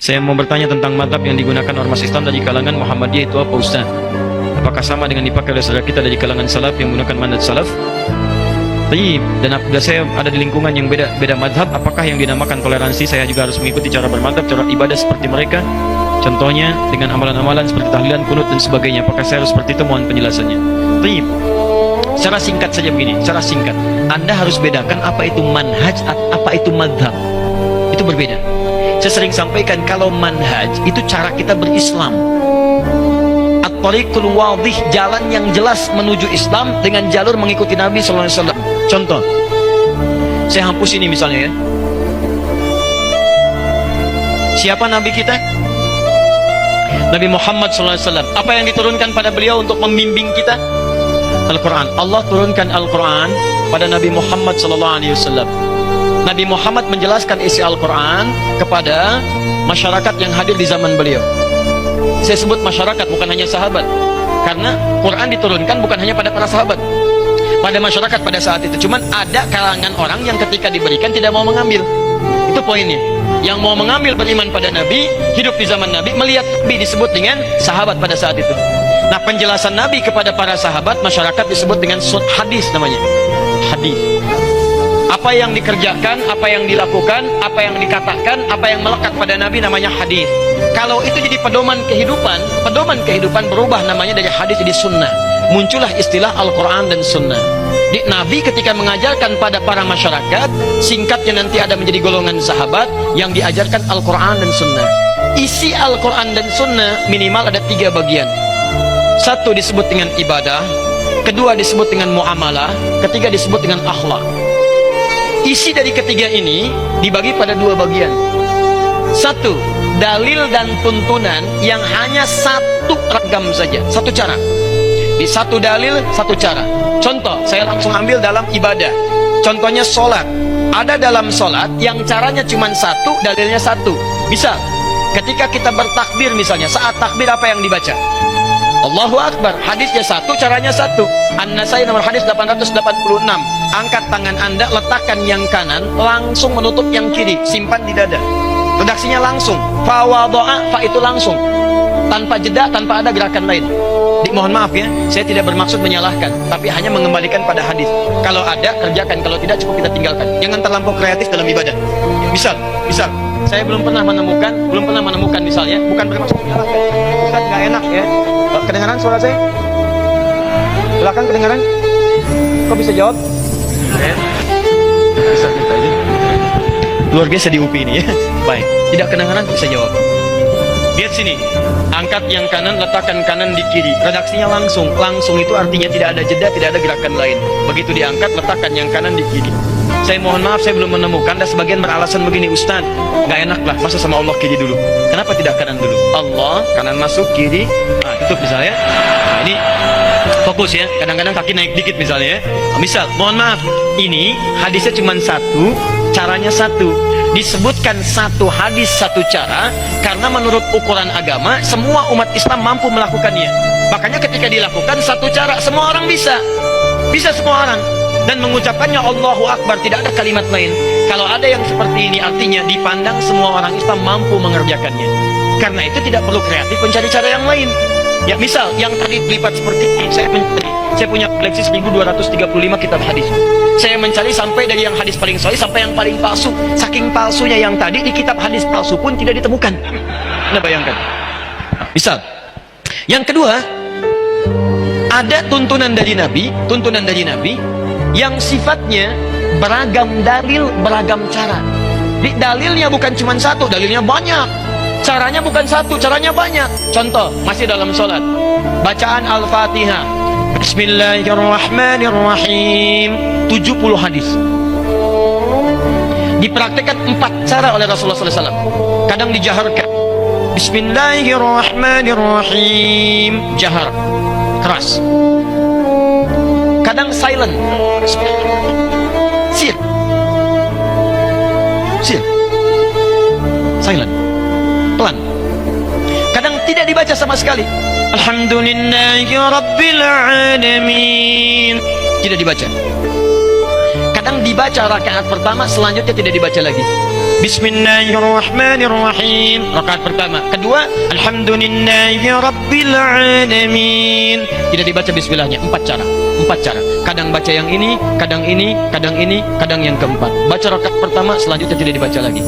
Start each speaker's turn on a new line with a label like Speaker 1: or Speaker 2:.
Speaker 1: Saya mau bertanya tentang madhab yang digunakan ormas Islam dari kalangan Muhammadiyah itu apa, Ustaz? Apakah sama dengan dipakai oleh saudara kita dari kalangan salaf yang menggunakan manhaj salaf? Dan apabila saya ada di lingkungan yang beda madhab, apakah yang dinamakan toleransi saya juga harus mengikuti cara bermadhab, cara ibadah seperti mereka? Contohnya dengan amalan-amalan seperti tahlilan, kunut dan sebagainya. Apakah saya harus seperti itu? Mohon penjelasannya. Taib. Secara singkat saja begini, secara singkat. Anda harus bedakan apa itu manhaj, apa itu madhab. Itu berbeda. Saya sering sampaikan kalau manhaj itu cara kita berislam. At-tariqul wadih, jalan yang jelas menuju Islam dengan jalur mengikuti Nabi SAW. Contoh, saya hapus ini misalnya ya. Siapa Nabi kita? Nabi Muhammad SAW. Apa yang diturunkan pada beliau untuk membimbing kita? Al-Quran. Allah turunkan Al-Quran pada Nabi Muhammad SAW. Nabi Muhammad menjelaskan isi Al-Quran kepada masyarakat yang hadir di zaman beliau. Saya sebut masyarakat, bukan hanya sahabat, karena Quran diturunkan bukan hanya pada para sahabat, pada masyarakat pada saat itu. Cuman ada kalangan orang yang ketika diberikan tidak mau mengambil. Itu poinnya. Yang mau mengambil beriman pada Nabi, hidup di zaman Nabi, melihat Nabi disebut dengan sahabat pada saat itu. Nah, penjelasan Nabi kepada para sahabat, masyarakat disebut dengan hadis namanya. Hadis. Apa yang dikerjakan, apa yang dilakukan, apa yang dikatakan, apa yang melekat pada Nabi namanya hadis. Kalau itu jadi pedoman kehidupan berubah namanya dari hadis jadi sunnah. Muncullah istilah Al-Quran dan sunnah. Di Nabi ketika mengajarkan pada para masyarakat, singkatnya nanti ada menjadi golongan sahabat yang diajarkan Al-Quran dan sunnah. Isi Al-Quran dan sunnah minimal ada 3 bagian. Satu disebut dengan ibadah, kedua disebut dengan muamalah, ketiga disebut dengan akhlak. Isi dari ketiga ini dibagi pada 2 bagian. Satu, dalil dan tuntunan yang hanya satu ragam saja, satu cara. Di satu dalil, satu cara. Contoh, saya langsung ambil dalam ibadah. Contohnya sholat. Ada dalam sholat yang caranya cuma satu, dalilnya satu. Misal, ketika kita bertakbir misalnya, saat takbir apa yang dibaca? Allahu Akbar, hadisnya satu, caranya satu. An-Nasai nomor hadis 886. Angkat tangan Anda, letakkan yang kanan, langsung menutup yang kiri, simpan di dada. Redaksinya langsung. Fa wado'a, fa itu langsung, tanpa jeda, tanpa ada gerakan lain. Mohon maaf ya, saya tidak bermaksud menyalahkan, tapi hanya mengembalikan pada hadis. Kalau ada, kerjakan. Kalau tidak, cukup kita tinggalkan. Jangan terlampau kreatif dalam ibadah. Misal, saya belum pernah menemukan misalnya, bukan bermaksud menyalahkan. Ustaz, nggak enak ya. Kedengaran suara saya? Belakang kedengaran? Kok bisa jawab? Bisa kita ini. Luar biasa di UPI ini ya. Baik, tidak kedengaran bisa jawab. Lihat sini, angkat yang kanan, letakkan kanan di kiri. Redaksinya langsung. Langsung itu artinya tidak ada jeda, tidak ada gerakan lain. Begitu diangkat, letakkan yang kanan di kiri. Saya mohon maaf, saya belum menemukan. Dan sebagian beralasan begini, Ustaz, nggak enak lah, masa sama Allah kiri dulu. Kenapa tidak kanan dulu? Allah, kanan masuk, kiri, nah tutup misalnya. Nah, ini fokus ya. Kadang-kadang kaki naik dikit misalnya ya. Misal, mohon maaf, ini hadisnya cuma satu, caranya satu. Disebutkan satu hadis satu cara karena menurut ukuran agama semua umat Islam mampu melakukannya. Makanya ketika dilakukan satu cara, semua orang bisa semua orang, dan mengucapkannya Allahu Akbar, tidak ada kalimat lain. Kalau ada yang seperti ini artinya dipandang semua orang Islam mampu mengerjakannya. Karena itu tidak perlu kreatif mencari cara yang lain. Ya misal yang tadi dilipat seperti ini, saya punya koleksi 1235 kitab hadis. Saya mencari sampai dari yang hadis paling sahih sampai yang paling palsu. Saking palsunya yang tadi, di kitab hadis palsu pun tidak ditemukan. Anda bayangkan. Misal, yang kedua, ada tuntunan dari Nabi yang sifatnya beragam dalil, beragam cara. Di dalilnya bukan cuma satu, dalilnya banyak. Caranya bukan satu, caranya banyak. Contoh, masih dalam sholat, bacaan Al-Fatihah, Bismillahirrahmanirrahim, 70 hadis. Dipraktikkan 4 cara oleh Rasulullah SAW. Kadang dijaharkan, Bismillahirrahmanirrahim, jahar, keras. Kadang silent, sir, silent, pelan. Kadang tidak dibaca sama sekali. Alhamdulillahi Rabbil Alamin, tidak dibaca. Kadang dibaca rakaat pertama, selanjutnya tidak dibaca lagi. Bismillahirrahmanirrahim. Rakaat pertama. Kedua, Alhamdulillahi Rabbil Alamin. Tidak dibaca bismillahnya. 4 cara. 4 cara. Kadang baca yang ini, kadang ini, kadang ini, kadang yang keempat. Baca rakaat pertama, selanjutnya tidak dibaca lagi.